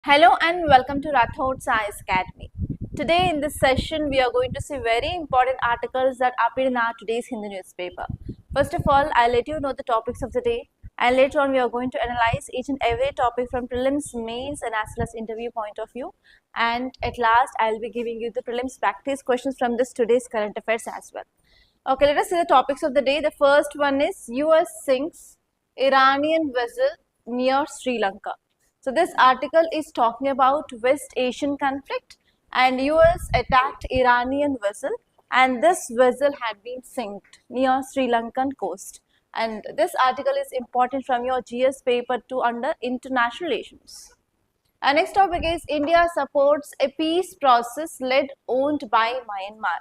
Hello and welcome to Rathod Science Academy. Today in this session we are going to see very important articles that appear in our today's Hindu newspaper. First of all, I'll let you know the topics of the day, and later on we are going to analyze each and every topic from prelims, mains and as well as interview point of view, and at last I'll be giving you the prelims practice questions from this today's current affairs as well. Okay, let us see the topics of the day. The first one is US sinks Iranian vessel near Sri Lanka. So this article is talking about West Asian conflict, and US attacked Iranian vessel, and this vessel had been sinked near Sri Lankan coast. And this article is important from your GS paper 2 under international relations. Our next topic is India supports a peace process led owned by Myanmar.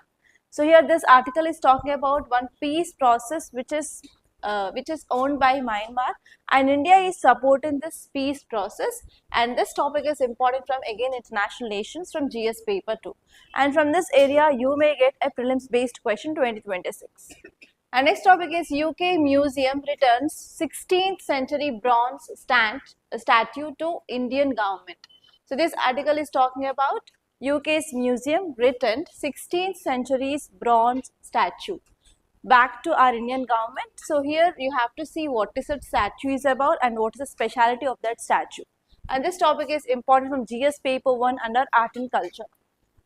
So here this article is talking about one peace process which is owned by Myanmar, and India is supporting this peace process, and this topic is important from again international nations from GS paper 2, and from this area you may get a prelims based question 2026. Our next topic is UK Museum returns 16th century bronze statue to Indian government. So this article is talking about UK's museum returned 16th century's bronze statue back to our Indian government. So here you have to see what is that statue is about and what is the speciality of that statue. And this topic is important from GS paper 1 under art and culture.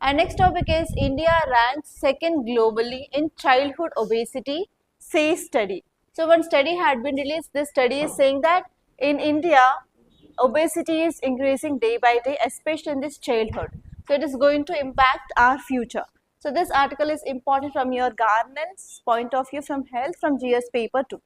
Our next topic is India ranks second globally in childhood obesity, says study. So one study had been released. This study is saying that in India, obesity is increasing day by day, especially in this childhood. So it is going to impact our future. So this article is important from your governance point of view, from health, from GS paper 2.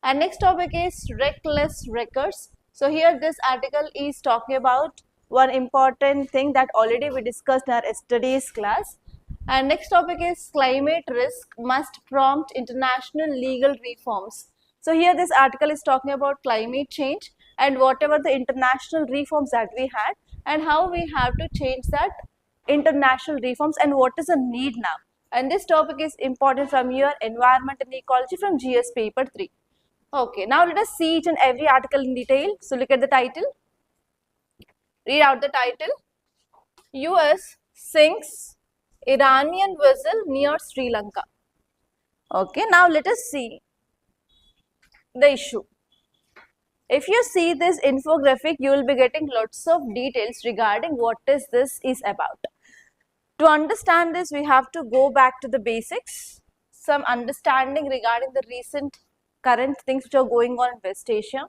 And next topic is reckless wreckers. So here this article is talking about one important thing that already we discussed in our yesterday's class. And next topic is climate risk must prompt international legal reforms. So here this article is talking about climate change and whatever the international reforms that we had and how we have to change that international reforms and what is the need now. And this topic is important from your environment and ecology from GS paper 3. Okay, now let us see each and every article in detail. So look at the title. Read out the title. US sinks Iranian vessel near Sri Lanka. Okay, now let us see the issue. If you see this infographic, you will be getting lots of details regarding what this is about. To understand this, we have to go back to the basics, some understanding regarding the recent current things which are going on in West Asia.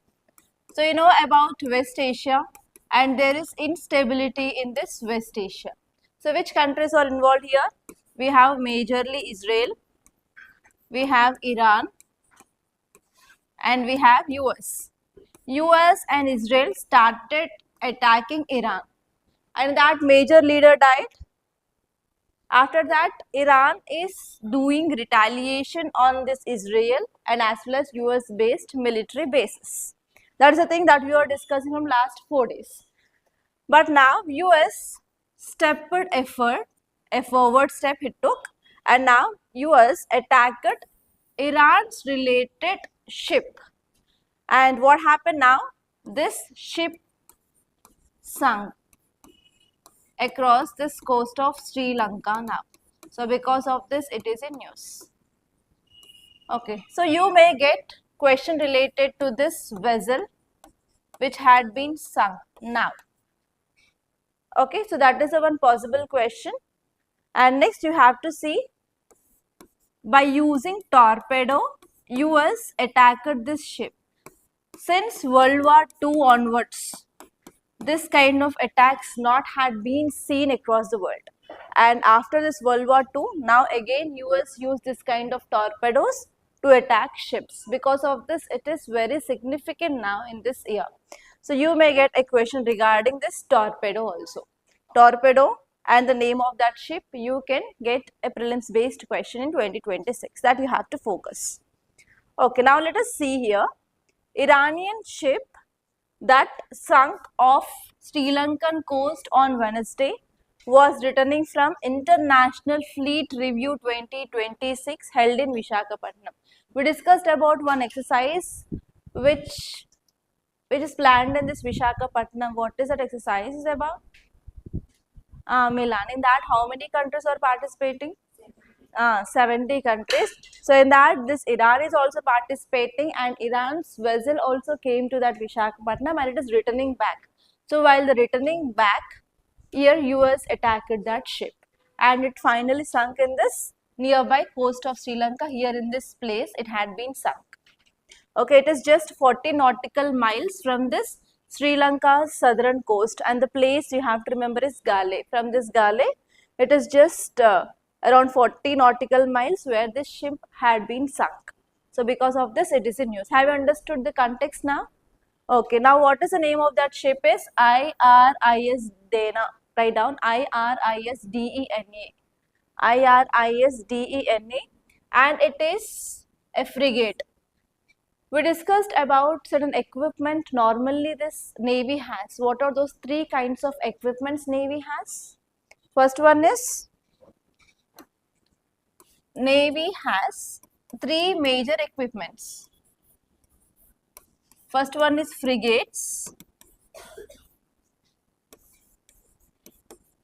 So you know about West Asia, and there is instability in this West Asia. So which countries are involved here? We have majorly Israel, we have Iran, and we have US. US and Israel started attacking Iran, and that major leader died. After that, Iran is doing retaliation on this Israel and as well as US based military bases. That is the thing that we were discussing from last 4 days. But now US stepped a forward step it took, and now US attacked Iran's related ship. And what happened now? This ship sunk across this coast of Sri Lanka now. So because of this, it is in news. Okay, so you may get question related to this vessel which had been sunk now. Okay, so that is the one possible question. And next you have to see, by using torpedo, US attacked this ship. Since World War II onwards, this kind of attacks not had been seen across the world. And after this World War II, now again US used this kind of torpedoes to attack ships. Because of this, it is very significant now in this year. So you may get a question regarding this torpedo also. Torpedo and the name of that ship, you can get a prelims based question in 2026 that you have to focus. Okay, now let us see here. Iranian ship that sunk off Sri Lankan coast on Wednesday was returning from International Fleet Review 2026 held in Visakhapatnam. We discussed about one exercise which which is planned in this Vishakhapatnam. What is that exercise is about? Milan. In that, how many countries are participating? 70 countries. So in that, this Iran is also participating, and Iran's vessel also came to that Vishakhapatnam and it is returning back. So while the returning back, here US attacked that ship and it finally sunk in this nearby coast of Sri Lanka. Here in this place, it had been sunk. Okay, it is just 40 nautical miles from this Sri Lanka's southern coast, and the place you have to remember is Gale. From this Gale, it is just around 40 nautical miles where this ship had been sunk. So because of this, it is in news. Have you understood the context now? Okay, now what is the name of that ship is IRIS Dena. Write down IRISDENA. IRISDENA, and it is a frigate. We discussed about certain equipment normally this Navy has. What are those three kinds of equipments Navy has? First one is Navy has three major equipments. First one is frigates.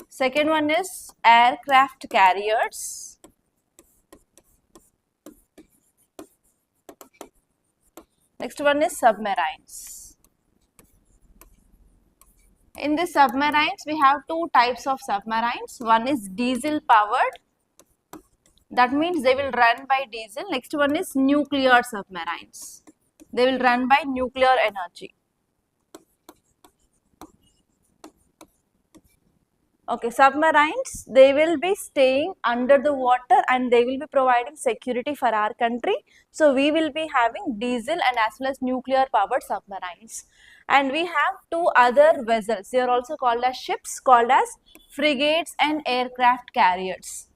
Second one is aircraft carriers. Next one is submarines. In the submarines, we have two types of submarines. One is diesel powered. That means they will run by diesel. Next one is nuclear submarines. They will run by nuclear energy. Okay, submarines, they will be staying under the water and they will be providing security for our country. So we will be having diesel and as well as nuclear powered submarines. And we have two other vessels. They are also called as ships, called as frigates and aircraft carriers.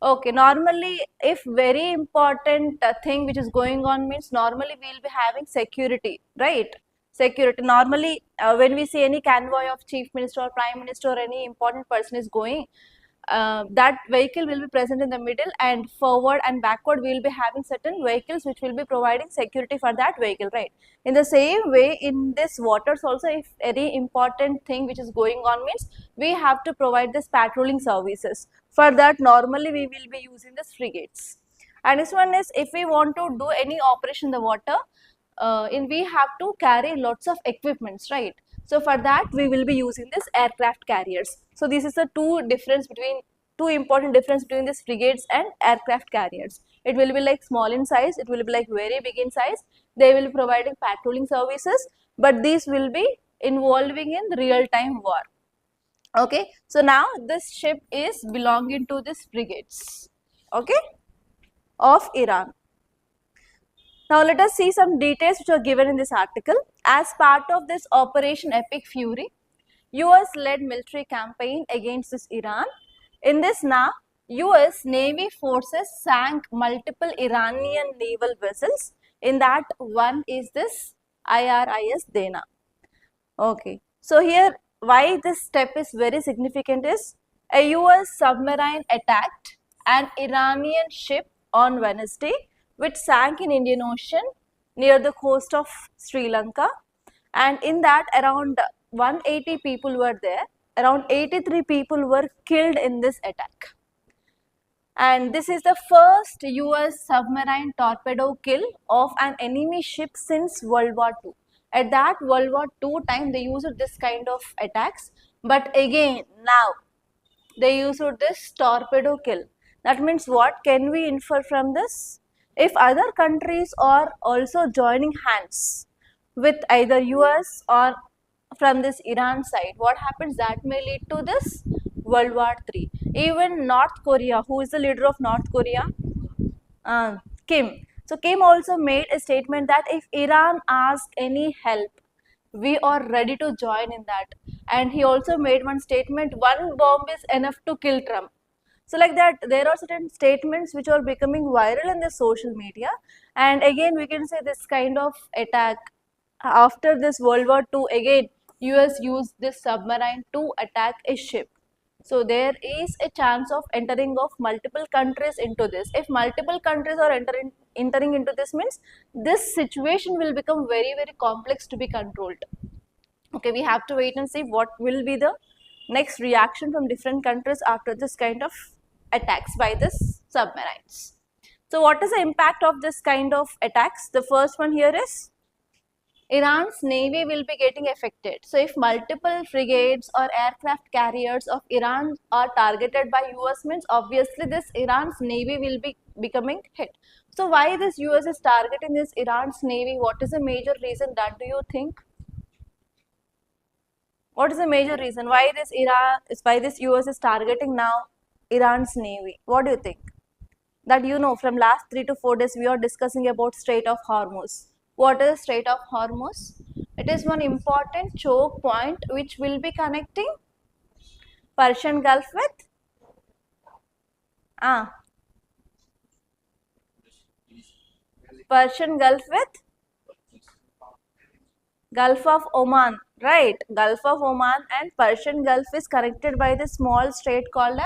Okay, normally if very important thing which is going on means normally we will be having security, right? Security. Normally, when we see any convoy of chief minister or prime minister or any important person is going, that vehicle will be present in the middle, and forward and backward we will be having certain vehicles which will be providing security for that vehicle, right? In the same way, in this waters also, if any important thing which is going on means we have to provide this patrolling services. For that, normally we will be using this frigates. And this one is if we want to do any operation in the water, we have to carry lots of equipments, right? So for that we will be using this aircraft carriers. So this is the two important difference between this frigates and aircraft carriers. It will be like small in size, it will be like very big in size. They will be providing patrolling services, but these will be involving in real-time war. Okay, so now this ship is belonging to this frigates, okay, of Iran. Now let us see some details which are given in this article. As part of this Operation Epic Fury, US led military campaign against this Iran. In this now, US Navy forces sank multiple Iranian naval vessels. In that, one is this IRIS Dena. Okay, so here why this step is very significant is a US submarine attacked an Iranian ship on Wednesday, which sank in Indian Ocean near the coast of Sri Lanka, and in that around 180 people were there. Around 83 people were killed in this attack. And this is the first US submarine torpedo kill of an enemy ship since World War II. At that World War II time they used this kind of attacks, but again now they used this torpedo kill. That means what can we infer from this? If other countries are also joining hands with either US or from this Iran side, what happens? That may lead to this World War III. Even North Korea, who is the leader of North Korea? Kim. So Kim also made a statement that if Iran asks any help, we are ready to join in that. And he also made one statement, one bomb is enough to kill Trump. So like that, there are certain statements which are becoming viral in the social media, and again we can say this kind of attack after this World War II, again US used this submarine to attack a ship. So there is a chance of entering of multiple countries into this. If multiple countries are entering entering into this means this situation will become very, very complex to be controlled. Okay, we have to wait and see what will be the next reaction from different countries after this kind of attacks by this submarines. So what is the impact of this kind of attacks? The first one here is Iran's navy will be getting affected. So if multiple frigates or aircraft carriers of Iran are targeted by US means obviously this Iran's navy will be becoming hit. So why this US is targeting this Iran's navy? What is the major reason that do you think? What is the major reason why this US is targeting now Iran's navy? What do you think? That you know from last 3 to 4 days we are discussing about Strait of Hormuz. What is Strait of Hormuz? It is one important choke point which will be connecting Persian Gulf with Persian Gulf with Gulf of Oman, right? Gulf of Oman and Persian Gulf is connected by the small strait called as.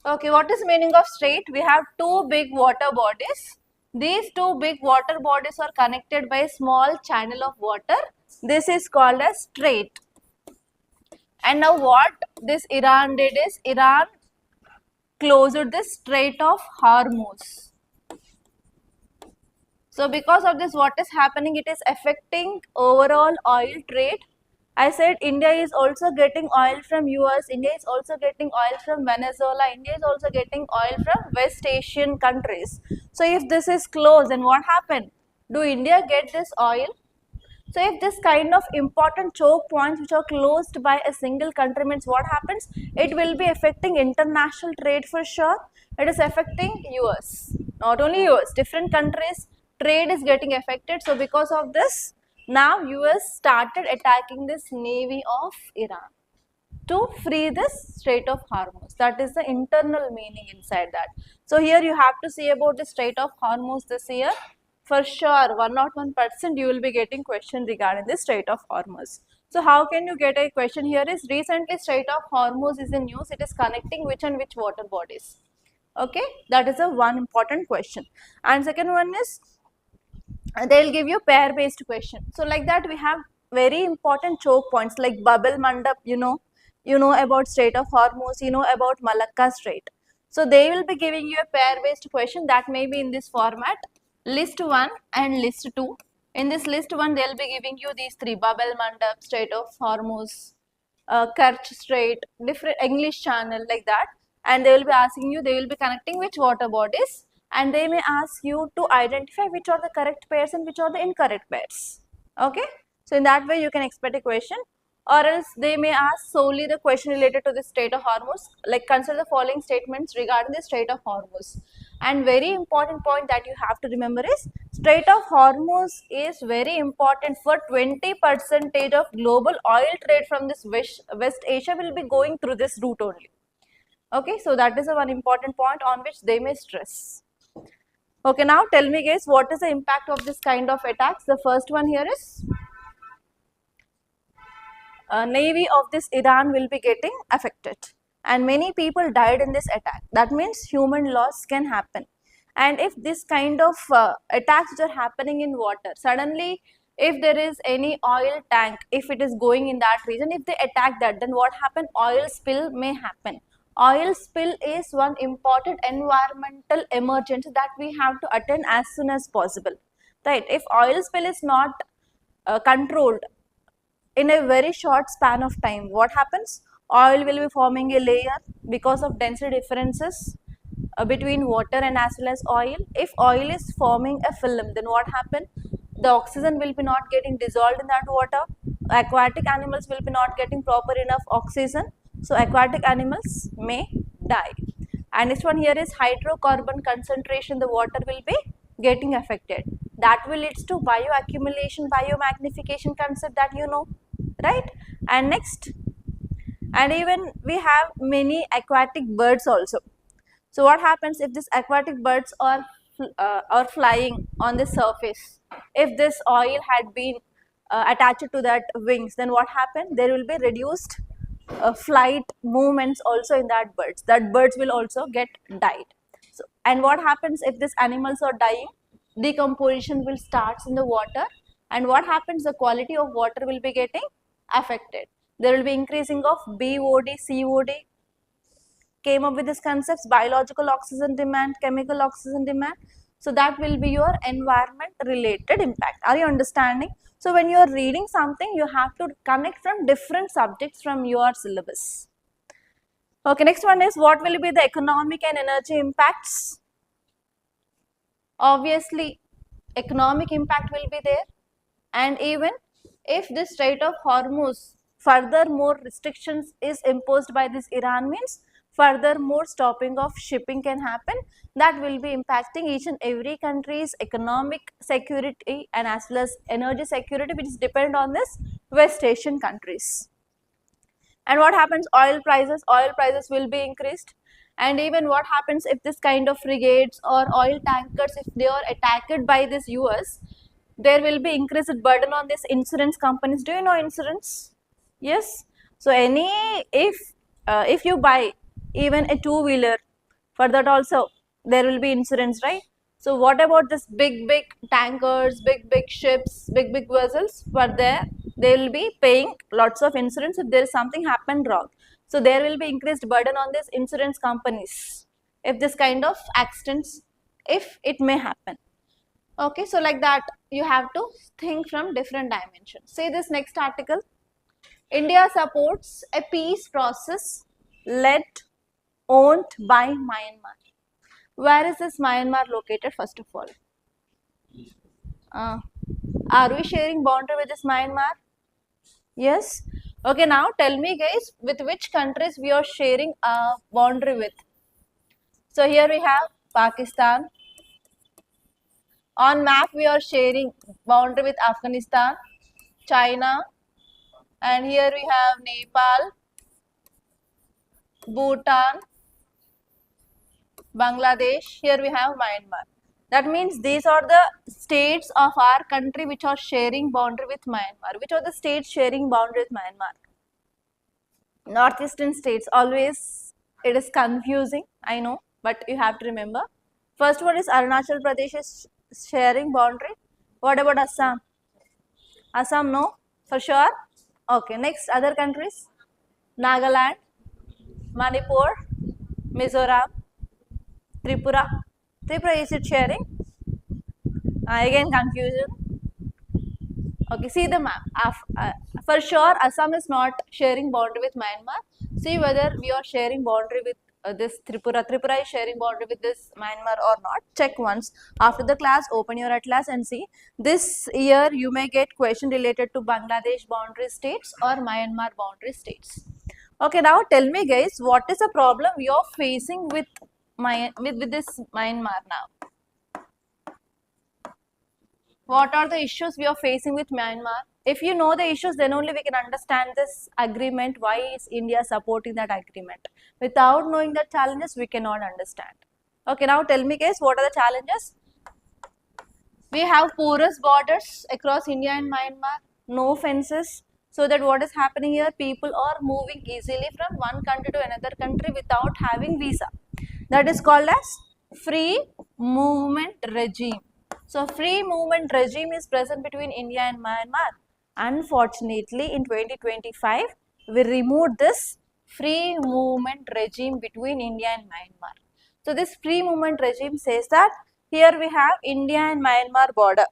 Okay, what is meaning of strait? We have two big water bodies. These two big water bodies are connected by a small channel of water. This is called as strait. And now what this Iran did is Iran closed the Strait of Hormuz. So because of this, what is happening? It is affecting overall oil trade. I said India is also getting oil from US, India is also getting oil from Venezuela, India is also getting oil from West Asian countries. So if this is closed, then what happened? Do India get this oil? So if this kind of important choke points which are closed by a single country means what happens? It will be affecting international trade for sure. It is affecting US, not only US, different countries trade is getting affected. So because of this, now US started attacking this navy of Iran to free this Strait of Hormuz. That is the internal meaning inside that. So here you have to see about the Strait of Hormuz this year. For sure, 101% you will be getting question regarding the Strait of Hormuz. So how can you get a question here is recently Strait of Hormuz is in news. It is connecting which and which water bodies. Okay, that is a one important question. And second one is they will give you pair based question. So like that we have very important choke points like Bab el Mandab, you know about Strait of Hormuz, you know about Malacca Strait. So they will be giving you a pair based question that may be in this format, list 1 and list 2. In this list 1 they will be giving you these three, Bab el Mandab, Strait of Hormuz, Kerch Strait, different English channel like that, and they will be asking you, they will be connecting which water bodies, and they may ask you to identify which are the correct pairs and which are the incorrect pairs. Okay, so in that way you can expect a question, or else they may ask solely the question related to the Strait of Hormuz, like consider the following statements regarding the Strait of Hormuz. And very important point that you have to remember is Strait of Hormuz is very important for 20% of global oil trade from this West Asia will be going through this route only. Okay, so that is a one important point on which they may stress. Okay, now tell me guys, what is the impact of this kind of attacks? The first one here is navy of this Iran will be getting affected and many people died in this attack. That means human loss can happen. And if this kind of attacks are happening in water, suddenly if there is any oil tank, if it is going in that region, if they attack that, then what happen? Oil spill may happen. Oil spill is one important environmental emergency that we have to attend as soon as possible, right? If oil spill is not controlled in a very short span of time, what happens? Oil will be forming a layer because of density differences between water and as well as oil. If oil is forming a film, then what happens? The oxygen will be not getting dissolved in that water. Aquatic animals will be not getting proper enough oxygen. So aquatic animals may die. And next one here is hydrocarbon concentration. The water will be getting affected. That will lead to bioaccumulation, biomagnification concept that you know, right? And next, and even we have many aquatic birds also. So what happens if these aquatic birds are flying on the surface? If this oil had been attached to that wings, then what happened? There will be reduced flight movements also in that birds. That birds will also get died. So And what happens if these animals are dying? Decomposition will start in the water, and what happens? The quality of water will be getting affected. There will be increasing of BOD, COD. Came up with these concepts: biological oxygen demand, chemical oxygen demand. So that will be your environment related impact. Are you understanding? So when you are reading something, you have to connect from different subjects from your syllabus. Okay, next one is what will be the economic and energy impacts? Obviously, economic impact will be there, and even if this Strait of Hormuz, further more restrictions is imposed by this Iran, means further more stopping of shipping can happen. That will be impacting each and every country's economic security and as well as energy security, which is depend on this West Asian countries. And what happens? Oil prices will be increased. And even what happens if this kind of frigates or oil tankers, if they are attacked by this US, there will be increased burden on this insurance companies. Do you know insurance? Yes. So if you buy even a two-wheeler, for that also there will be insurance, right? So what about this big tankers, big ships, big vessels? For there, they will be paying lots of insurance if there is something happened wrong. So there will be increased burden on these insurance companies if this kind of accidents, if it may happen. Okay, so like that you have to think from different dimensions. See this next article. India supports a peace process led, owned by Myanmar. Where is this Myanmar located, first of all? Are we sharing boundary with this Myanmar? Yes. Okay, now tell me guys, with which countries we are sharing a boundary with? So here we have Pakistan. On map we are sharing boundary with Afghanistan, China, and here we have Nepal, Bhutan, Bangladesh. Here we have Myanmar. That means these are the states of our country which are sharing boundary with Myanmar. Which are the states sharing boundary with Myanmar? Northeastern states. Always it is confusing, I know, but you have to remember. First one is Arunachal Pradesh is sharing boundary. What about Assam? Assam, no? For sure? Okay, next other countries. Nagaland, Manipur, Mizoram, Tripura. Tripura, is it sharing? Again confusion. Okay, see the map. For sure, Assam is not sharing boundary with Myanmar. See whether we are sharing boundary with this Tripura. Tripura is sharing boundary with this Myanmar or not. Check once. After the class, open your atlas and see. This year, you may get question related to Bangladesh boundary states or Myanmar boundary states. Okay, now tell me guys, what is the problem we are facing with this Myanmar now? What are the issues we are facing with Myanmar? If you know the issues, then only we can understand this agreement. Why is India supporting that agreement? Without knowing the challenges, we cannot understand. Okay, now tell me guys, what are the challenges? We have porous borders across India and Myanmar, no fences. So that what is happening here, people are moving easily from one country to another country without having visa. That is called as free movement regime. So free movement regime is present between India and Myanmar. Unfortunately, in 2025, we removed this free movement regime between India and Myanmar. So this free movement regime says that here we have India and Myanmar border.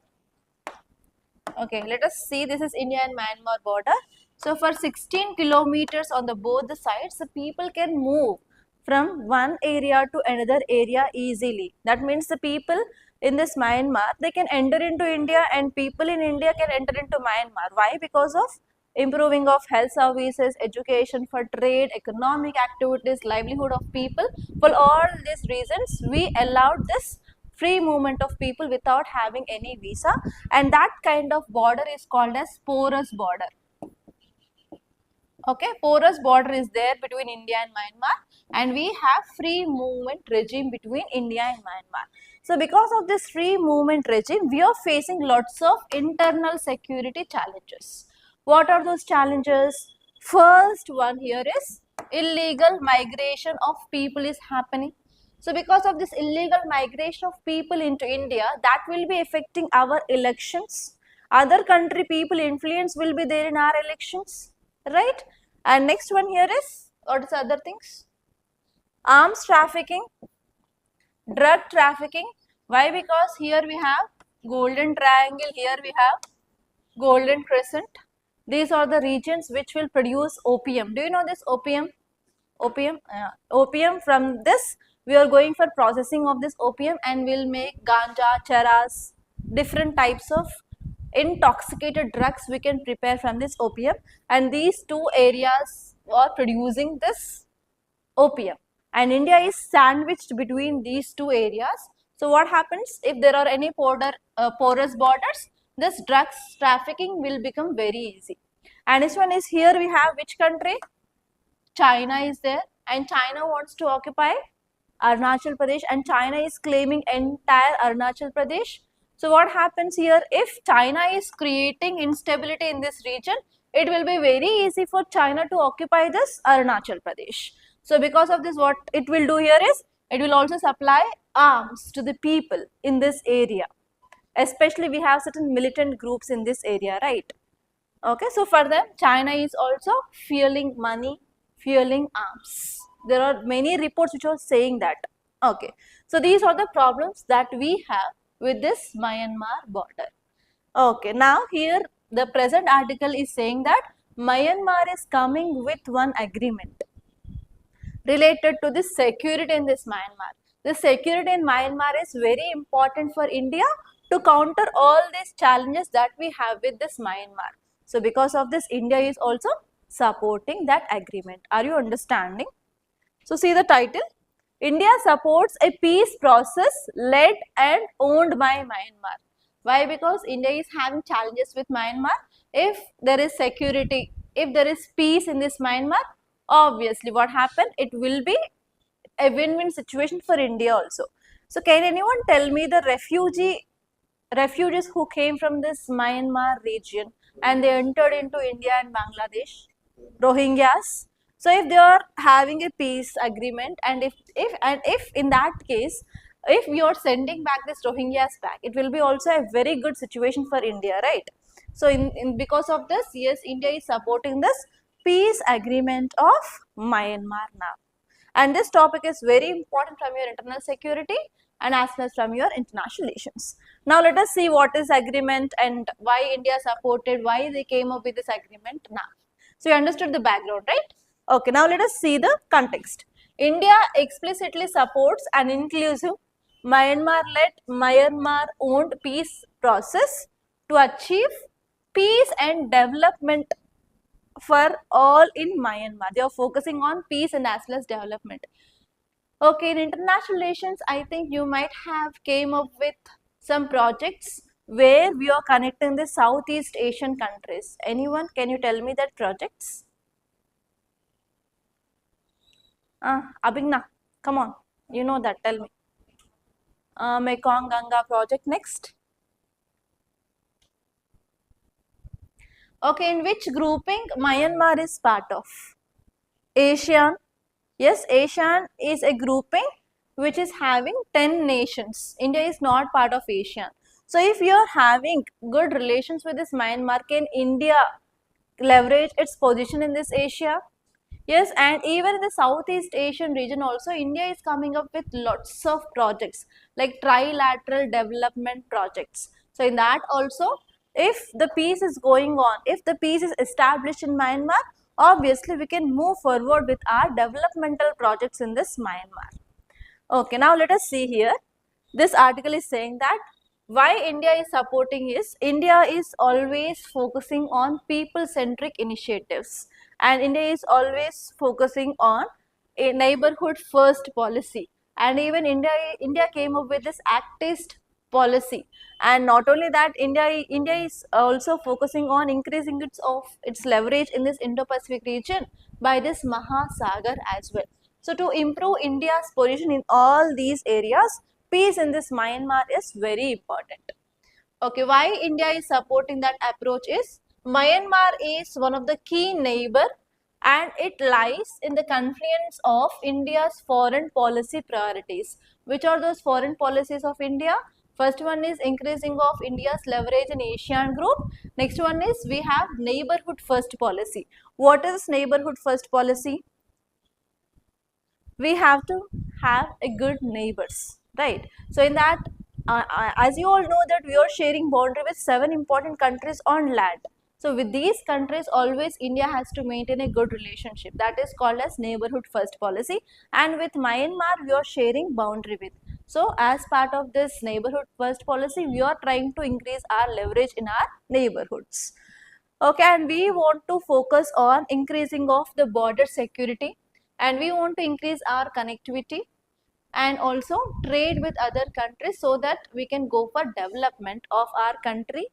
Okay, let us see, this is India and Myanmar border. So for 16 kilometers on the both the sides, the people can move from one area to another area easily. That means the people in this Myanmar, they can enter into India and people in India can enter into Myanmar. Why? Because of improving of health services, education, for trade, economic activities, livelihood of people. For all these reasons, we allowed this free movement of people without having any visa, and that kind of border is called as porous border. Okay, porous border is there between India and Myanmar, and we have free movement regime between India and Myanmar. So because of this free movement regime, we are facing lots of internal security challenges. What are those challenges? First one here is illegal migration of people is happening. So because of this illegal migration of people into India, that will be affecting our elections. Other country people influence will be there in our elections, right? And next one here is, what is other things? Arms trafficking, drug trafficking. Why? Because here we have golden triangle, here we have golden crescent. These are the regions which will produce opium. Do you know this opium? Opium. From this we are going for processing of this opium and will make ganja, charas, different types of intoxicated drugs we can prepare from this opium, and these two areas are producing this opium, and India is sandwiched between these two areas. So what happens if there are any porous borders? This drugs trafficking will become very easy. And this one is, here we have which country? China is there, and China wants to occupy Arunachal Pradesh, and China is claiming entire Arunachal Pradesh. So what happens here? If China is creating instability in this region, it will be very easy for China to occupy this Arunachal Pradesh. So because of this, what it will do here is, it will also supply arms to the people in this area. Especially we have certain militant groups in this area, right? Okay, so for them, China is also fueling money, fueling arms. There are many reports which are saying that. Okay, so these are the problems that we have with this Myanmar border. Okay, now here the present article is saying that Myanmar is coming with one agreement related to the security in this Myanmar. The security in Myanmar is very important for India to counter all these challenges that we have with this Myanmar. So because of this, India is also supporting that agreement. Are you understanding? So see the title. India supports a peace process led and owned by Myanmar. Why? Because India is having challenges with Myanmar. If there is security, if there is peace in this Myanmar, obviously what happened? It will be a win-win situation for India also. So can anyone tell me the refugees who came from this Myanmar region and they entered into India and Bangladesh? Rohingyas. So if they are having a peace agreement, and if in that case, if we are sending back this Rohingyas back, it will be also a very good situation for India, right? So because of this, yes, India is supporting this peace agreement of Myanmar now. And this topic is very important from your internal security and as well as from your international relations. Now let us see what is agreement and why India supported, why they came up with this agreement now. So you understood the background, right? Okay, now let us see the context. India explicitly supports an inclusive Myanmar-led, Myanmar-owned peace process to achieve peace and development for all in Myanmar. They are focusing on peace and as well as development. Okay, in international relations, I think you might have came up with some projects where we are connecting the Southeast Asian countries. Anyone, can you tell me that projects? Abhigna, come on, you know that, tell me. Mekong Ganga project next. Okay, in which grouping Myanmar is part of? ASEAN. Yes, ASEAN is a grouping which is having 10 nations. India is not part of ASEAN. So if you are having good relations with this Myanmar, can India leverage its position in this Asia? Yes, and even in the Southeast Asian region also, India is coming up with lots of projects like trilateral development projects. So in that also, if the peace is going on, if the peace is established in Myanmar, obviously we can move forward with our developmental projects in this Myanmar. Okay, now let us see here. This article is saying that why India is supporting is, India is always focusing on people-centric initiatives, and India is always focusing on a neighborhood first policy, and even India came up with this Act East policy. And not only that, India is also focusing on increasing its leverage in this Indo-Pacific region by this Mahasagar as well. So to improve India's position in all these areas, peace in this Myanmar is very important. Okay, why India is supporting that approach is, Myanmar is one of the key neighbor and it lies in the confluence of India's foreign policy priorities. Which are those foreign policies of India? First one is increasing of India's leverage in ASEAN group. Next one is we have neighborhood first policy. What is neighborhood first policy? We have to have a good neighbors, right? So in that, as you all know that we are sharing boundary with 7 important countries on land. So with these countries, always India has to maintain a good relationship. That is called as neighborhood first policy. And with Myanmar, we are sharing boundary with. So as part of this neighborhood first policy, we are trying to increase our leverage in our neighborhoods. Okay, and we want to focus on increasing of the border security, and we want to increase our connectivity and also trade with other countries so that we can go for development of our country.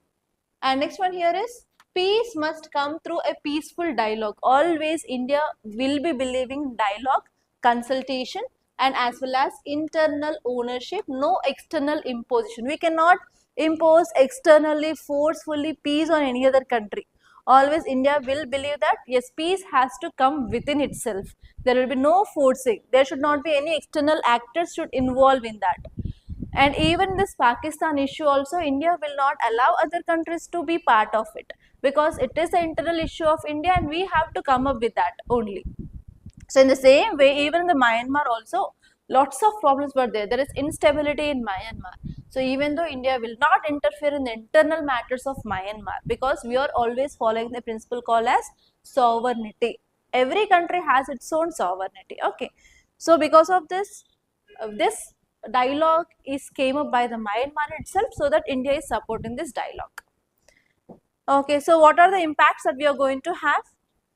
And next one here is peace must come through a peaceful dialogue. Always India will be believing dialogue, consultation, and as well as internal ownership, no external imposition. We cannot impose externally forcefully peace on any other country. Always India will believe that yes, peace has to come within itself. There will be no forcing. There should not be any external actors should involve in that. And even this Pakistan issue also, India will not allow other countries to be part of it, because it is an internal issue of India and we have to come up with that only. So in the same way, even in the Myanmar also, lots of problems were there. There is instability in Myanmar. So even though India will not interfere in the internal matters of Myanmar, because we are always following the principle called as sovereignty. Every country has its own sovereignty. Okay. So because of this, this dialogue is came up by the Myanmar itself, so that India is supporting this dialogue. Okay, so what are the impacts that we are going to have?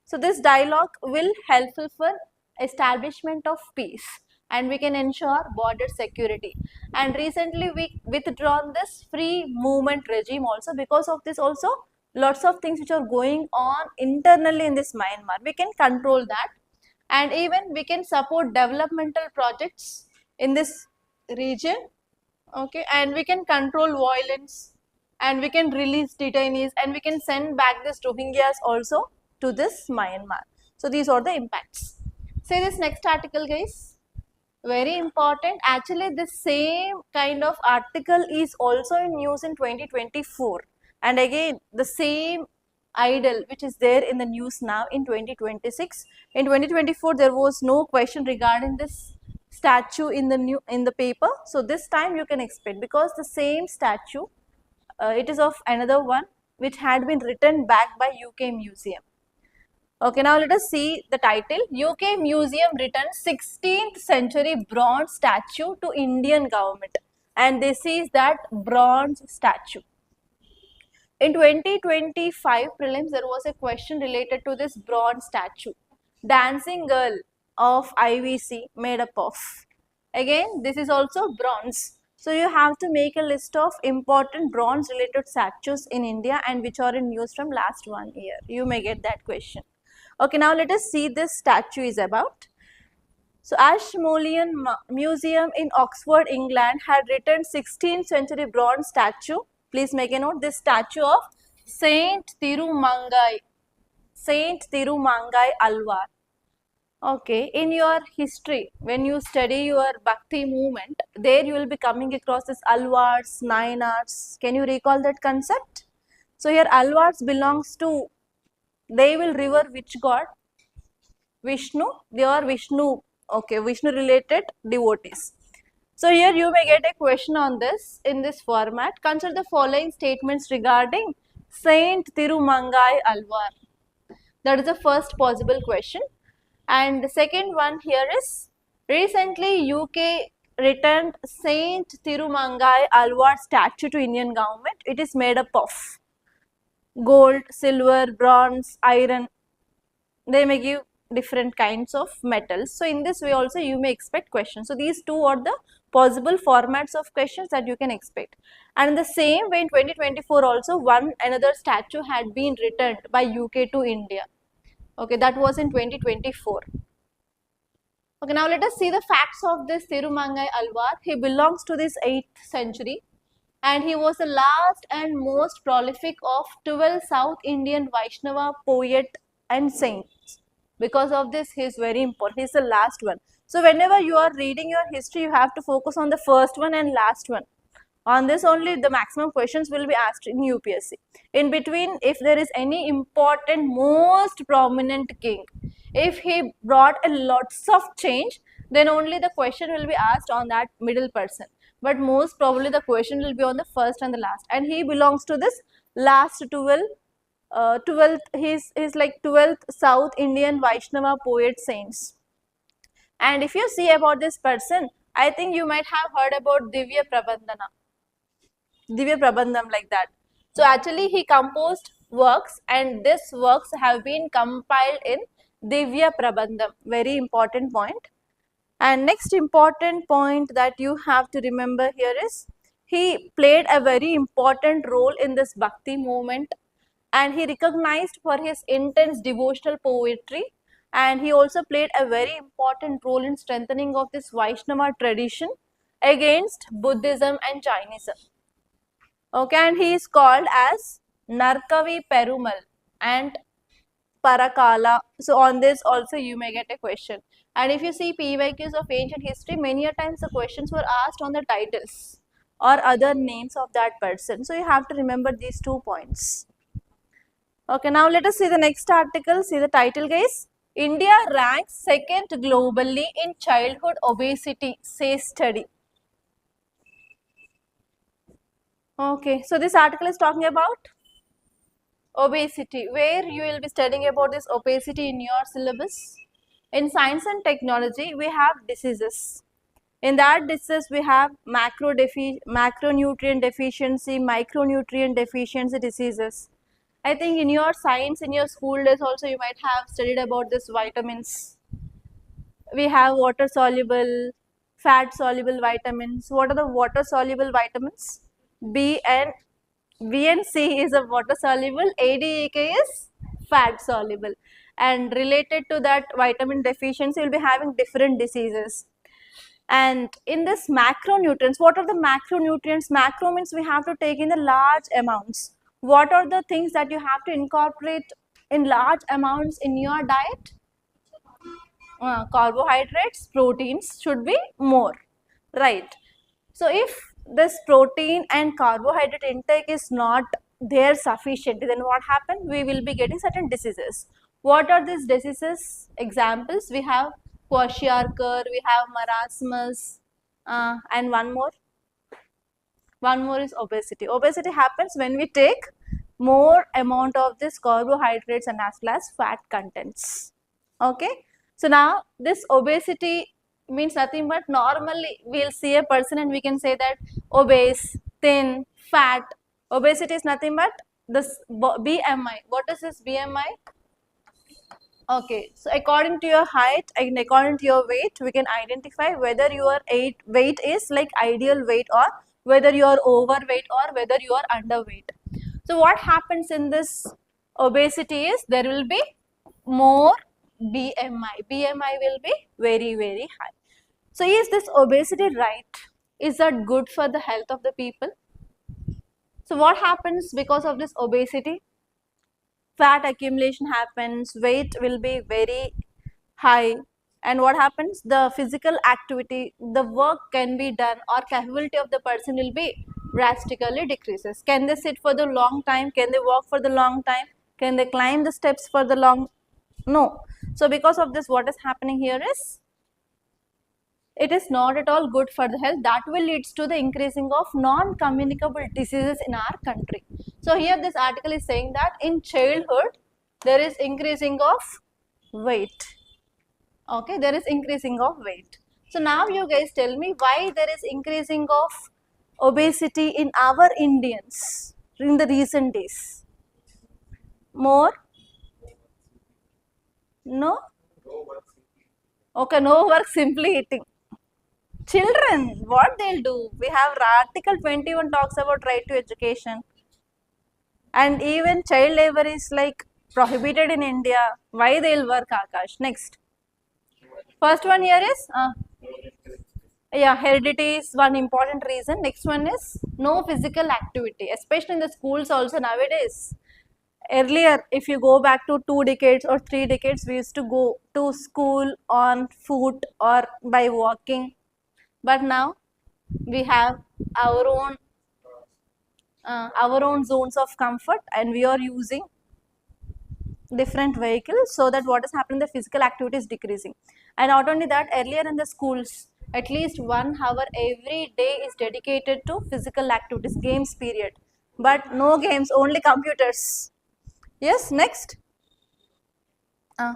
So this dialogue will helpful for establishment of peace, and we can ensure border security. And recently we withdrawn this free movement regime also. Because of this also, lots of things which are going on internally in this Myanmar, we can control that, and even we can support developmental projects in this region. Okay, and we can control violence, and we can release detainees, and we can send back this Rohingyas also to this Myanmar. So these are the impacts. Say this next article, guys. Very important. Actually, this same kind of article is also in news in 2024. And again, the same idol which is there in the news now in 2026. In 2024, there was no question regarding this statue in the paper. So this time you can expect, because the same statue, it is of another one which had been written back by UK Museum. Okay, now let us see the title. UK Museum returned 16th century bronze statue to Indian government, and this is that bronze statue. In 2025 prelims, there was a question related to this bronze statue. Dancing girl of IVC made up of. Again, this is also bronze. So you have to make a list of important bronze related statues in India and which are in news from last 1 year. You may get that question. Okay, now let us see this statue is about. So Ashmolean Museum in Oxford, England had returned 16th century bronze statue. Please make a note, this statue of Saint Tirumangai Alvar. Okay, in your history, when you study your Bhakti movement, there you will be coming across this Alvars, Nayanars. Can you recall that concept? So here Alvars belongs to, they will revere which god? Vishnu. They are Vishnu, okay, Vishnu related devotees. So here you may get a question on this in this format. Consider the following statements regarding Saint Tirumangai Alvar. That is the first possible question. And the second one here is, recently UK returned Saint Tirumangai Alvar statue to Indian government. It is made up of gold, silver, bronze, iron. They may give different kinds of metals. So in this way also you may expect questions. So these two are the possible formats of questions that you can expect. And in the same way in 2024 also another statue had been returned by UK to India. Okay, that was in 2024. Okay, now let us see the facts of this Tirumangai Alvar. He belongs to this 8th century and he was the last and most prolific of 12 South Indian Vaishnava poet and saints. Because of this, he is very important. He is the last one. So whenever you are reading your history, you have to focus on the first one and last one. On this only the maximum questions will be asked in UPSC. In between, if there is any important, most prominent king, if he brought a lots of change, then only the question will be asked on that middle person. But most probably the question will be on the first and the last. And he belongs to this last 12th, he's like 12th South Indian Vaishnava poet saints. And if you see about this person, I think you might have heard about Divya Prabandham like that. So actually he composed works and these works have been compiled in Divya Prabandham. Very important point. And next important point that you have to remember here is he played a very important role in this Bhakti movement, and he recognized for his intense devotional poetry, and he also played a very important role in strengthening of this Vaishnava tradition against Buddhism and Jainism. Okay, and he is called as Narkavi Perumal and Parakala. So on this also you may get a question. And if you see PYQs of ancient history, many a times the questions were asked on the titles or other names of that person. So you have to remember these 2 points. Okay, now let us see the next article. See the title, guys. India ranks second globally in childhood obesity, says study. Okay, so this article is talking about obesity, where you will be studying about this obesity in your syllabus. In science and technology, we have diseases. In that disease, we have macronutrient deficiency, micronutrient deficiency diseases. I think in your science, in your school days also, you might have studied about this vitamins. We have water soluble, fat soluble vitamins. What are the water soluble vitamins? B and C is a water soluble, ADEK is fat soluble, and related to that vitamin deficiency, you will be having different diseases. And in this macronutrients, what are the macronutrients? Macro means we have to take in the large amounts. What are the things that you have to incorporate in large amounts in your diet? Carbohydrates, proteins should be more, right? So if this protein and carbohydrate intake is not there sufficient, then what happens? We will be getting certain diseases. What are these diseases? Examples, we have kwashiorkor, we have marasmus, and one more is obesity. Obesity happens when we take more amount of this carbohydrates and as well as fat contents. Okay, so now this obesity means nothing but normally we'll see a person and we can say that obese, thin, fat. Obesity is nothing but this BMI. What is this BMI? Okay, so according to your height and according to your weight, we can identify whether your weight is like ideal weight or whether you are overweight or whether you are underweight. So what happens in this obesity is there will be more BMI. BMI will be very, very high. So is this obesity right? Is that good for the health of the people? So what happens because of this obesity? Fat accumulation happens, weight will be very high, and what happens? The physical activity, the work can be done or capability of the person will be drastically decreases. Can they sit for the long time? Can they walk for the long time? Can they climb the steps for the long? No. So because of this, what is happening here is, it is not at all good for the health. That will leads to the increasing of non-communicable diseases in our country. So here this article is saying that in childhood, there is increasing of weight. Okay, there is increasing of weight. So now you guys tell me why there is increasing of obesity in our Indians in the recent days. More? No? Okay, no work, simply eating. Children, what they'll do? We have Article 21 talks about right to education. And even child labor is like prohibited in India. Why they'll work, Akash? Next. First one here is, heredity is one important reason. Next one is no physical activity, especially in the schools also nowadays. Earlier, if you go back to 2 decades or 3 decades, we used to go to school on foot or by walking. But now we have our own zones of comfort, and we are using different vehicles, so that what is happening, the physical activity is decreasing. And not only that, earlier in the schools, at least 1 hour every day is dedicated to physical activities, games period. But no games, only computers. Yes, next. Uh,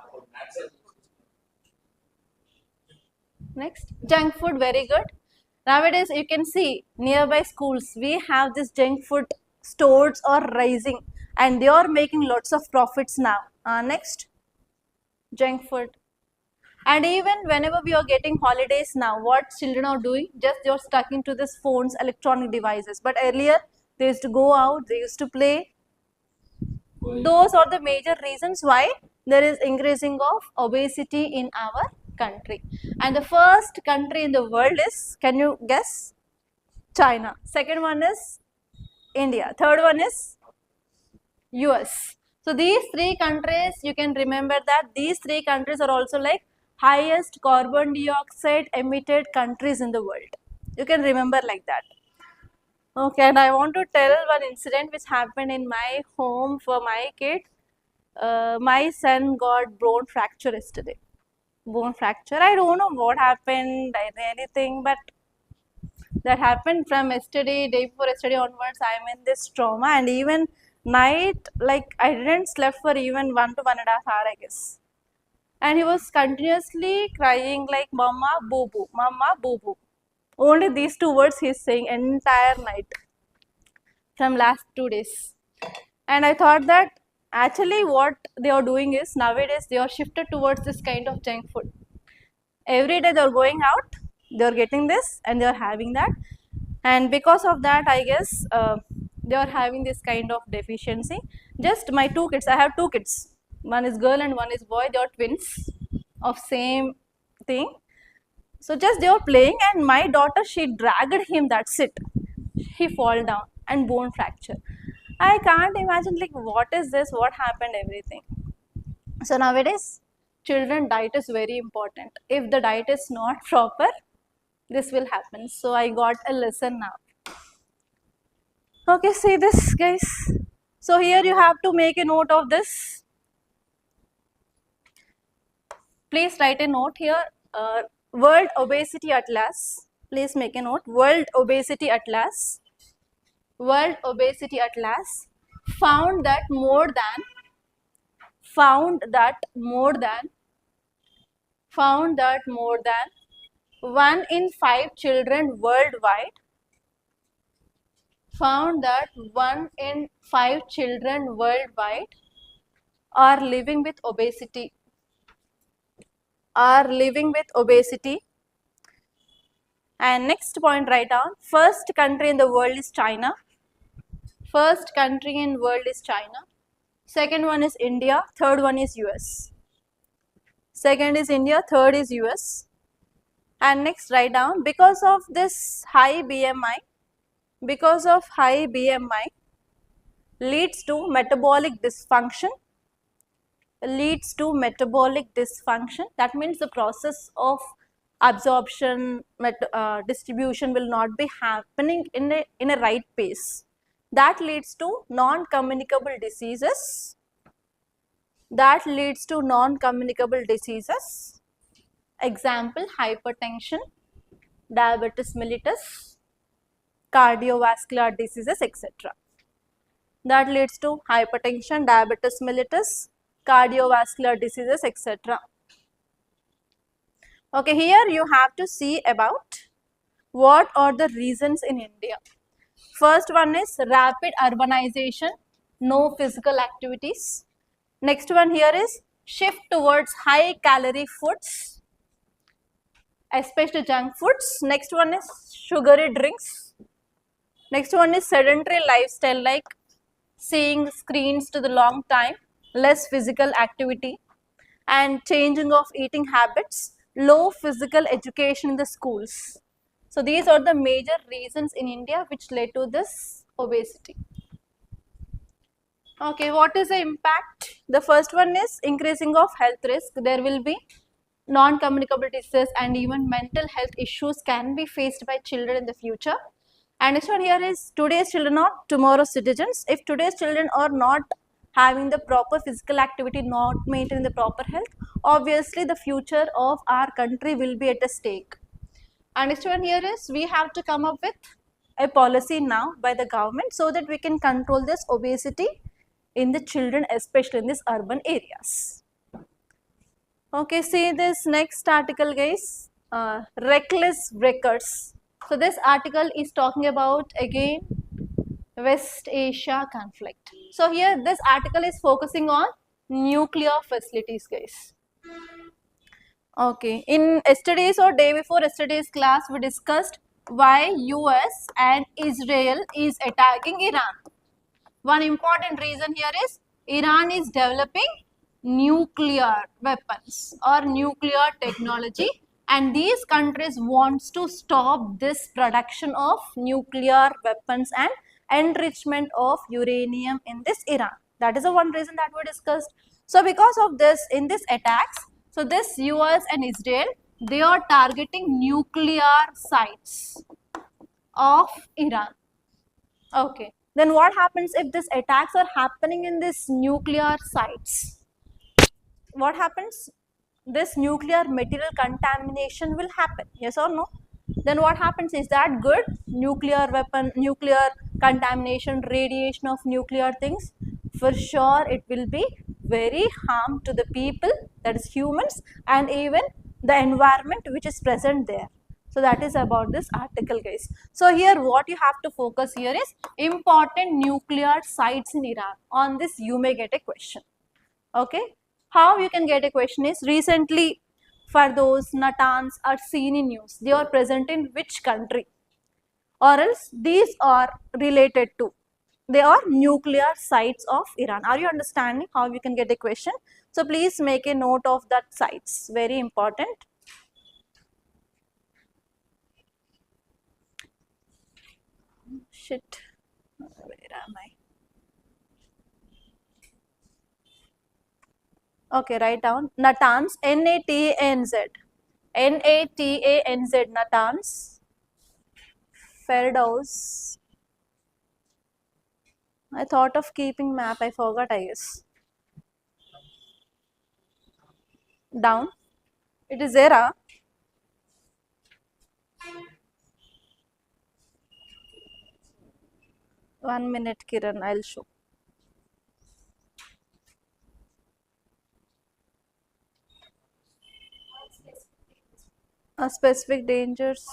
Next, junk food, very good. Nowadays, you can see nearby schools, we have this junk food stores are rising, and they are making lots of profits now. Next, junk food. And even whenever we are getting holidays now, what children are doing, just they are stuck into this phones, electronic devices. But earlier, they used to go out, they used to play. Those are the major reasons why there is increasing of obesity in our country. And the first country in the world is, can you guess? China. Second one is India. Third one is US. So these three countries, you can remember that these three countries are also like highest carbon dioxide emitted countries in the world. You can remember like that. Okay, and I want to tell one incident which happened in my home for my kid. My son got bone fracture yesterday. Bone fracture. I don't know what happened, anything, but that happened from yesterday, day before yesterday onwards. I'm in this trauma, and even night, like I didn't sleep for even 1 to 1.5 hours, I guess. And he was continuously crying like "Mama, boo boo, Mama, boo boo." Only these two words he's saying entire night from last 2 days. And I thought that actually what they are doing is nowadays they are shifted towards this kind of junk food. Every day they are going out, they are getting this and they are having that, and because of that, I guess they are having this kind of deficiency. Just my 2 kids, I have 2 kids, one is girl and one is boy, they are twins of same thing. So just they are playing, and my daughter, she dragged him, that's it, he fall down and bone fracture. I can't imagine like what is this, what happened, everything. So nowadays children diet is very important. If the diet is not proper, this will happen. So I got a lesson now. Okay, see this guys. So here you have to make a note of this. Please write a note here. World Obesity Atlas. Please make a note. World Obesity Atlas. World Obesity Atlas found that more than 1 in 5 children worldwide are living with obesity. And next point, write down. First country in the world is China. Second one is India. Third one is US. Second is India. Third is US. And next, write down, because of this high BMI, leads to metabolic dysfunction. That means the process of absorption, distribution will not be happening in a right pace. That leads to non-communicable diseases. Example, hypertension, diabetes mellitus, cardiovascular diseases, etc. That leads to hypertension, diabetes mellitus, cardiovascular diseases, etc. Okay, here you have to see about what are the reasons in India. First one is rapid urbanization, no physical activities. Next one here is shift towards high calorie foods, especially junk foods. Next one is sugary drinks. Next one is sedentary lifestyle, like seeing screens to the long time, less physical activity, and changing of eating habits, low physical education in the schools. So these are the major reasons in India which led to this obesity. Okay, what is the impact? The first one is increasing of health risk. There will be non-communicable diseases and even mental health issues can be faced by children in the future. And next one here is today's children are tomorrow's citizens. If today's children are not having the proper physical activity, not maintaining the proper health, obviously the future of our country will be at a stake. And next one here is we have to come up with a policy now by the government so that we can control this obesity in the children, especially in these urban areas. Okay, see this next article, guys. Reckless breakers. So this article is talking about again West Asia conflict. So here this article is focusing on nuclear facilities, guys. Okay, in yesterday's or day before yesterday's class, we discussed why US and Israel is attacking Iran. One important reason here is Iran is developing nuclear weapons or nuclear technology, and these countries wants to stop this production of nuclear weapons and enrichment of uranium in this Iran. That is the one reason that we discussed. So because of this, in this attacks, so this US and Israel, they are targeting nuclear sites of Iran. Okay. Then what happens if these attacks are happening in these nuclear sites? What happens? This nuclear material contamination will happen, yes or no? Then what happens, is that good? Nuclear weapon, nuclear contamination, radiation of nuclear things, for sure it will be very harm to the people, that is humans, and even the environment which is present there. So that is about this article, guys. So here what you have to focus here is important nuclear sites in Iran. On this you may get a question. Okay. How you can get a question is, recently Fardos, Natanz are seen in news. They are present in which country? Or else these are related to, they are nuclear sites of Iran. Are you understanding how you can get a question? So please make a note of that sites, very important. Shit, where am I? Okay, write down Natanz, N-A-T-A-N-Z, N-A-T-A-N-Z, Natanz, Firdaus. I thought of keeping map, I forgot, I guess. Down. It is there, huh? One minute, Kiran, I'll show. Specific dangers.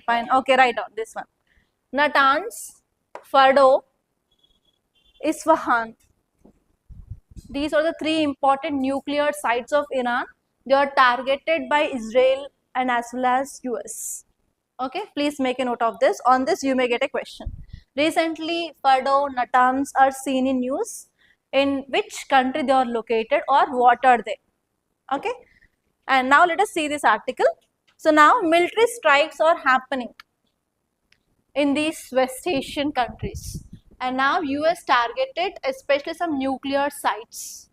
Fine. Okay, write down this one. Natanz, Fardo, Isfahan. These are the three important nuclear sites of Iran. They are targeted by Israel and as well as US. Okay, please make a note of this. On this, you may get a question. Recently, Fardo, Natanz are seen in news. In which country they are located or what are they? Okay, and now let us see this article. So now military strikes are happening in these West Asian countries, and now US targeted especially some nuclear sites.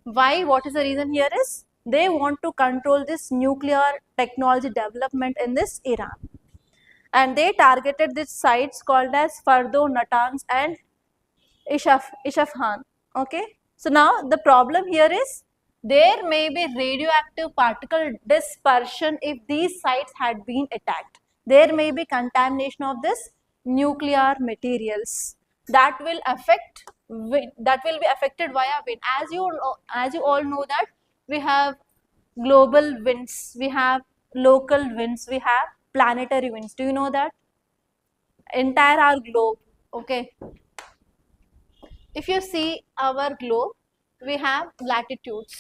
Why? What is the reason here is, they want to control this nuclear technology development in this Iran, and they targeted these sites called as Fardo, Natanz and Isfahan. Okay, so now the problem here is, there may be radioactive particle dispersion if these sites had been attacked. There may be contamination of this nuclear materials that will affect wind, that will be affected via wind. As you all know that we have global winds, we have local winds, we have planetary winds. Do you know that? Entire our globe. Okay. If you see our globe, we have latitudes.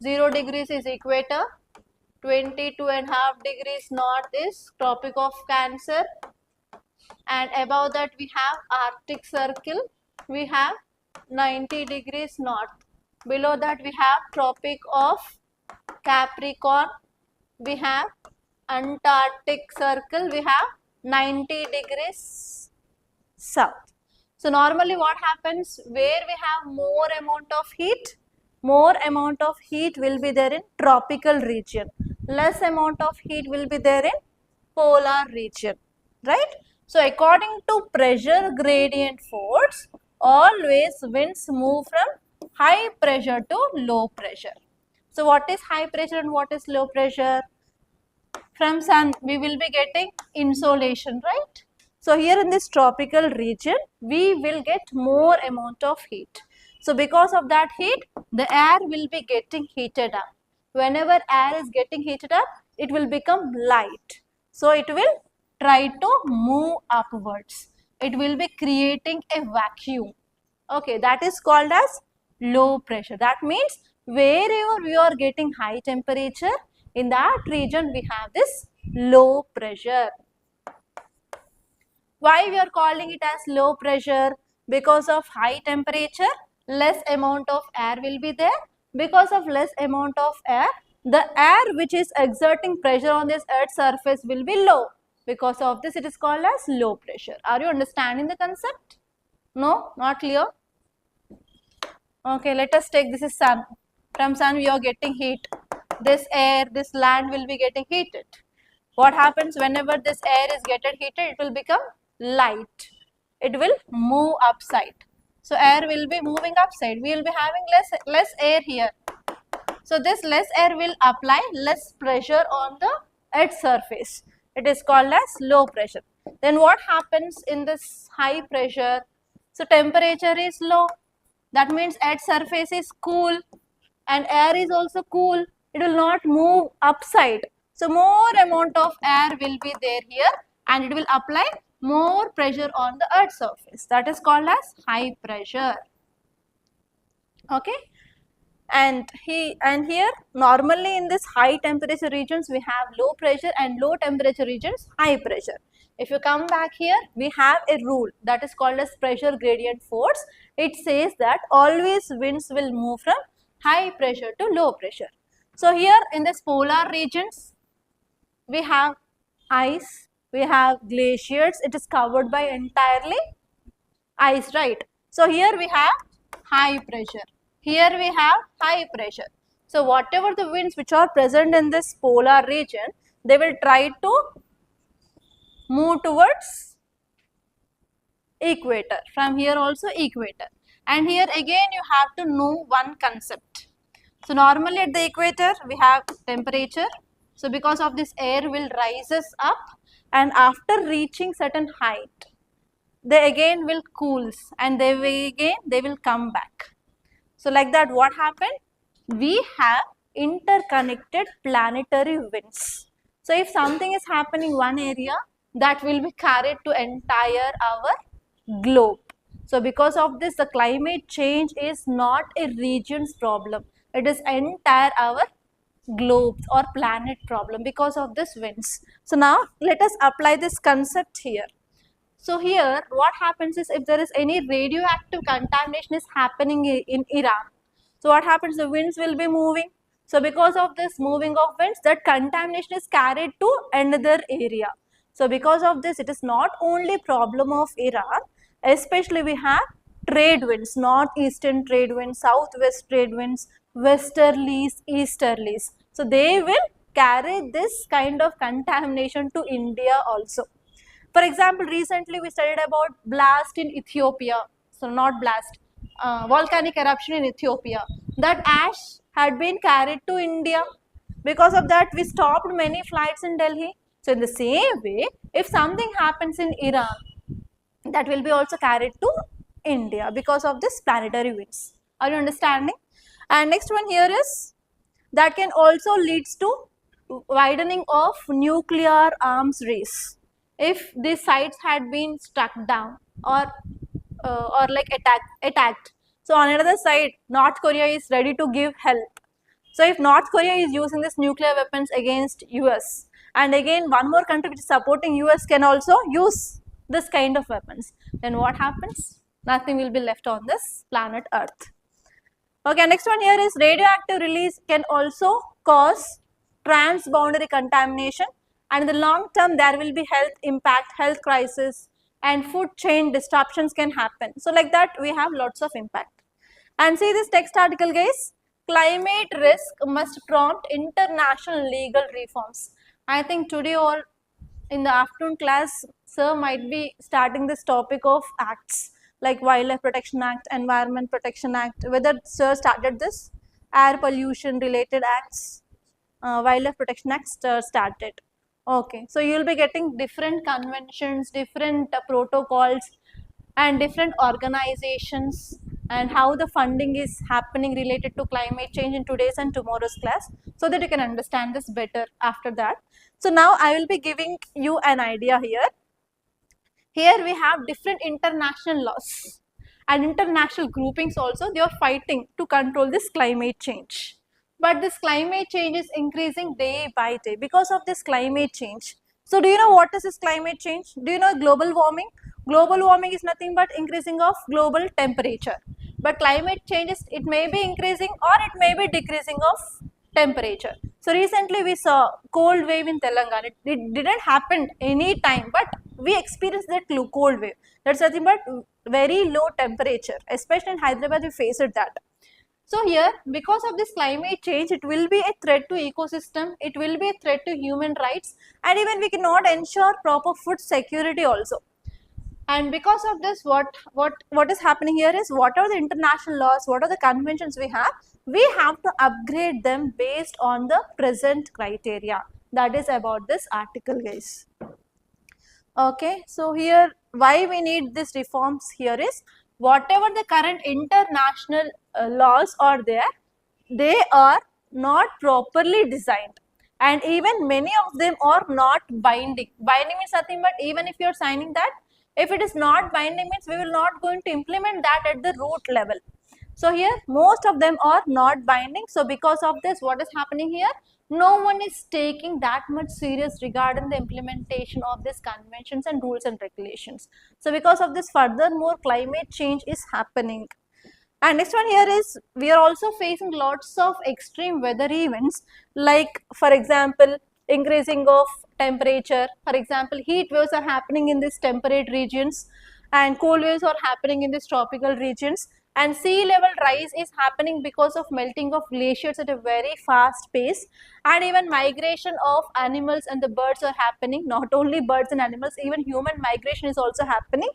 0 degrees is equator, 22.5 degrees north is Tropic of Cancer, and above that we have Arctic Circle, we have 90 degrees north. Below that we have Tropic of Capricorn, we have Antarctic Circle, we have 90 degrees south. So normally what happens where we have more amount of heat? More amount of heat will be there in tropical region. Less amount of heat will be there in polar region, right? So according to pressure gradient force, always winds move from high pressure to low pressure. So what is high pressure and what is low pressure? From sun we will be getting insolation, right? So here in this tropical region we will get more amount of heat. So because of that heat the air will be getting heated up. Whenever air is getting heated up it will become light. So it will try to move upwards. It will be creating a vacuum. Okay, that is called as low pressure. That means wherever we are getting high temperature, in that region we have this low pressure. Why we are calling it as low pressure? Because of high temperature, less amount of air will be there. Because of less amount of air, the air which is exerting pressure on this earth's surface will be low. Because of this it is called as low pressure. Are you understanding the concept? No? Not clear? Okay, let us take this is sun. From sun we are getting heat. This air, this land will be getting heated. What happens whenever this air is getting heated? It will become light. It will move upside. So air will be moving upside. We will be having less air here. So this less air will apply less pressure on the earth's surface. It is called as low pressure. Then what happens in this high pressure? So temperature is low. That means earth's surface is cool and air is also cool. It will not move upside. So more amount of air will be there here and it will apply more pressure on the earth's surface. That is called as high pressure. Okay. And here normally in this high temperature regions we have low pressure and low temperature regions high pressure. If you come back here we have a rule that is called as pressure gradient force. It says that always winds will move from high pressure to low pressure. So here in this polar regions we have ice, we have glaciers, it is covered by entirely ice, right? So here we have high pressure. Here we have high pressure. So whatever the winds which are present in this polar region, they will try to move towards equator. From here also equator. And here again you have to know one concept. So normally at the equator we have temperature. So because of this air will rises up and after reaching certain height, they again will cools and they will come back. So like that what happened? We have interconnected planetary winds. So if something is happening one area, that will be carried to entire our globe. So because of this the climate change is not a region's problem. It is entire our globe or planet problem because of this winds. So now let us apply this concept here. So here what happens is if there is any radioactive contamination is happening in Iran, so what happens? The winds will be moving. So because of this moving of winds, that contamination is carried to another area. So because of this it is not only problem of Iran, especially we have trade winds, northeastern trade winds, southwest trade winds, westerlies, easterlies. So they will carry this kind of contamination to India also. For example, recently we studied about blast in Ethiopia. So not blast, volcanic eruption in Ethiopia. That ash had been carried to India. Because of that we stopped many flights in Delhi. So in the same way, if something happens in Iran, that will be also carried to India because of this planetary winds. Are you understanding? And next one here is that can also leads to widening of nuclear arms race. If these sites had been struck down or like attacked. So on another side, North Korea is ready to give help. So if North Korea is using this nuclear weapons against US, and again one more country which is supporting US can also use this kind of weapons, then what happens? Nothing will be left on this planet Earth. Okay, next one here is radioactive release can also cause transboundary contamination, and in the long term there will be health impact, health crisis, and food chain disruptions can happen. So like that we have lots of impact. And see this text article guys, climate risk must prompt international legal reforms. I think today or in the afternoon class, sir might be starting this topic of acts like Wildlife Protection Act, Environment Protection Act, whether sir started this, air pollution related acts, Wildlife Protection Act started. Okay, so you will be getting different conventions, different protocols and different organizations and how the funding is happening related to climate change in today's and tomorrow's class, so that you can understand this better after that. So now I will be giving you an idea here. Here we have different international laws and international groupings also, they are fighting to control this climate change. But this climate change is increasing day by day because of this climate change. So do you know what is this climate change? Do you know global warming? Global warming is nothing but increasing of global temperature. But climate change is, it may be increasing or it may be decreasing of temperature. So recently we saw cold wave in Telangana. It didn't happen any time, but we experienced that cold wave. That's nothing but very low temperature. Especially in Hyderabad, we faced that. So here, because of this climate change, it will be a threat to ecosystem. It will be a threat to human rights, and even we cannot ensure proper food security also. And because of this, what is happening here is, what are the international laws, what are the conventions we have to upgrade them based on the present criteria. That is about this article guys. Okay, so here why we need these reforms here is, whatever the current international laws are there, they are not properly designed, and even many of them are not binding. Binding means nothing but, even if you are signing that, if it is not binding means we will not going to implement that at the root level. So here most of them are not binding. So because of this, what is happening here? No one is taking that much serious regarding the implementation of these conventions and rules and regulations. So because of this, furthermore climate change is happening. And next one here is, we are also facing lots of extreme weather events, like for example increasing of temperature. For example, heat waves are happening in these temperate regions and cold waves are happening in these tropical regions, and sea level rise is happening because of melting of glaciers at a very fast pace, and even migration of animals and the birds are happening. Not only birds and animals, even human migration is also happening,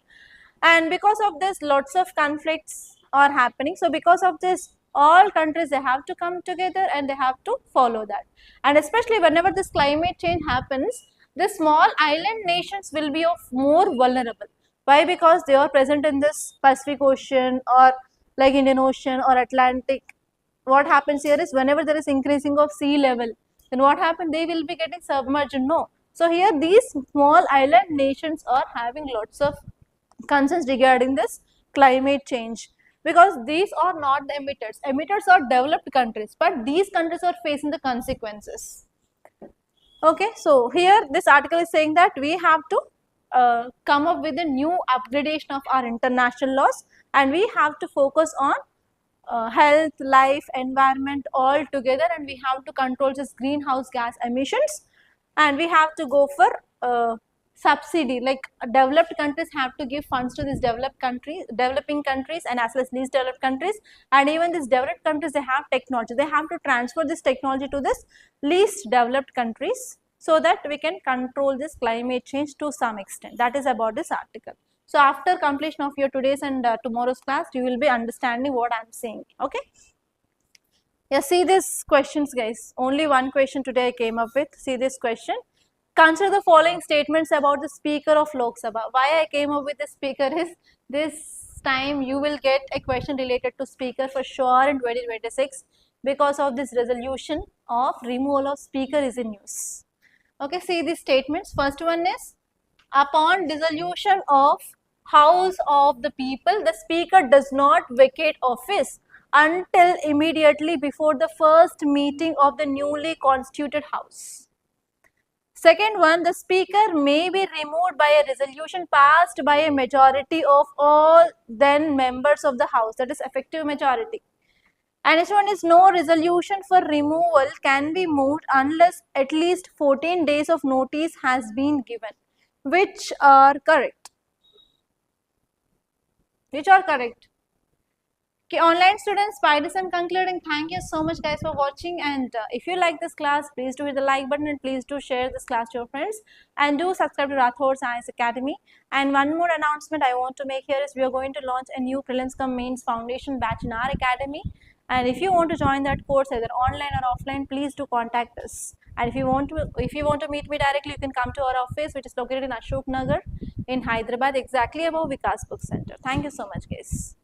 and because of this lots of conflicts are happening. So because of this, all countries, they have to come together and they have to follow that. And especially whenever this climate change happens, the small island nations will be of more vulnerable. Why? Because they are present in this Pacific Ocean or like Indian Ocean or Atlantic. What happens here is, whenever there is increasing of sea level, then what happens? They will be getting submerged. No. So here these small island nations are having lots of concerns regarding this climate change, because these are not the emitters. Emitters are developed countries, but these countries are facing the consequences. Okay, so here this article is saying that we have to come up with a new upgradation of our international laws, and we have to focus on health, life, environment all together, and we have to control this greenhouse gas emissions, and we have to go for subsidy, like developed countries have to give funds to these developing countries and as well as least developed countries, and even these developed countries, they have technology, they have to transfer this technology to this least developed countries, so that we can control this climate change to some extent. That is about this article. So after completion of your today's and tomorrow's class, you will be understanding what I am saying. Okay. Yeah, see these questions guys, only one question today I came up with. See this question. Consider the following statements about the Speaker of Lok Sabha. Why I came up with the Speaker is, this time you will get a question related to Speaker for sure in 2026, because of this resolution of removal of Speaker is in news. Okay, see these statements. First one is, upon dissolution of House of the People, the Speaker does not vacate office until immediately before the first meeting of the newly constituted House. Second one, the Speaker may be removed by a resolution passed by a majority of all then members of the House, that is effective majority. And next one is, no resolution for removal can be moved unless at least 14 days of notice has been given. Which are correct? which are correct. Okay, online students, by this I'm concluding. Thank you so much guys for watching, and if you like this class, please do hit the like button and please do share this class to your friends, and do subscribe to Rathod Science Academy. And one more announcement I want to make here is we are going to launch a new prelims cum mains foundation batch in our academy, and if you want to join that course either online or offline, please do contact us. And if you want to meet me directly, you can come to our office, which is located in Ashok Nagar in Hyderabad, exactly above Vikas Book Center. Thank you so much guys.